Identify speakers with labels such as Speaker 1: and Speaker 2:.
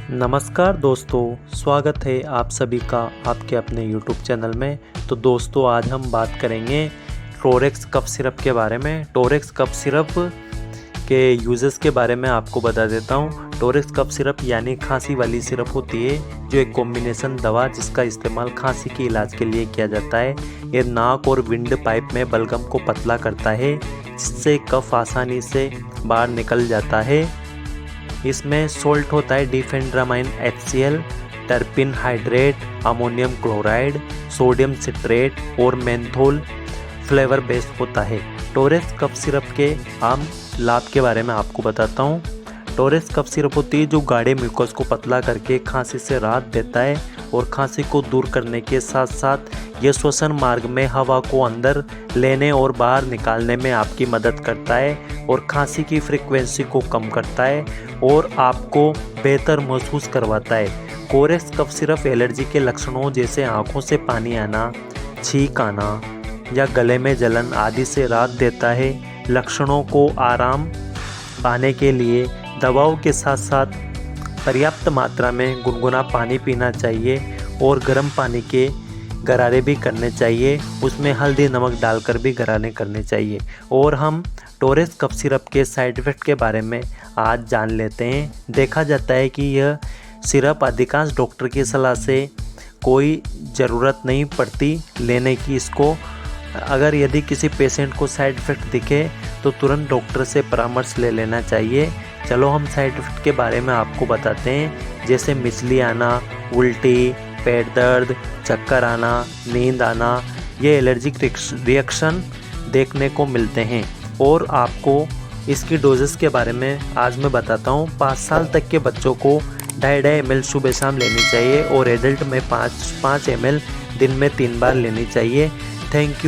Speaker 1: नमस्कार दोस्तों, स्वागत है आप सभी का आपके अपने YouTube चैनल में। तो दोस्तों आज हम बात करेंगे टोरेक्स कफ सिरप के बारे में। टोरेक्स कफ सिरप के यूजेस के बारे में आपको बता देता हूँ। टोरेक्स कफ सिरप यानी खांसी वाली सिरप होती है जो एक कॉम्बिनेशन दवा जिसका इस्तेमाल खांसी के इलाज के लिए किया जाता है। ये नाक और विंड पाइप में बलगम को पतला करता है जिससे कफ आसानी से बाहर निकल जाता है। इसमें सोल्ट होता है डिफेंड्रामाइन HCl, टर्पिन hydrate, ammonium chloride, sodium citrate और मेंथोल फ्लेवर बेस्ड होता है। टोरेक्स कफ सिरप के आम लाभ के बारे में आपको बताता हूँ। टोरेक्स कफ सिरप होती है जो गाढ़े म्यूकस को पतला करके खांसी से राहत देता है और खांसी को दूर करने के साथ साथ यह श्वसन मार्ग में हवा को अंदर लेने और बाहर निकालने में आपकी मदद करता है और खांसी की फ्रीक्वेंसी को कम करता है और आपको बेहतर महसूस करवाता है। टोरेक्स कफ सिरप एलर्जी के लक्षणों जैसे आंखों से पानी आना, छींक आना या गले में जलन आदि से राहत देता है। लक्षणों को आराम पाने के लिए दवाओं के साथ साथ पर्याप्त मात्रा में गुनगुना पानी पीना चाहिए और गर्म पानी के गरारे भी करने चाहिए। उसमें हल्दी नमक डालकर भी गरारे करने चाहिए। और हम टोरेक्स कफ सिरप के साइड इफ़ेक्ट के बारे में आज जान लेते हैं। देखा जाता है कि यह सिरप अधिकांश डॉक्टर की सलाह से कोई ज़रूरत नहीं पड़ती लेने की इसको। अगर यदि किसी पेशेंट को साइड इफ़ेक्ट दिखे तो तुरंत डॉक्टर से परामर्श ले लेना चाहिए। चलो हम साइड इफ़ेक्ट के बारे में आपको बताते हैं, जैसे मिचली आना, उल्टी, पेट दर्द, चक्कर आना, नींद आना, ये एलर्जिक रिएक्शन देखने को मिलते हैं। और आपको इसकी डोजेस के बारे में आज मैं बताता हूँ। 5 साल तक के बच्चों को 2.5 ml सुबह शाम लेनी चाहिए और एडल्ट में 5 ml दिन में 3 बार लेनी चाहिए। Thank you.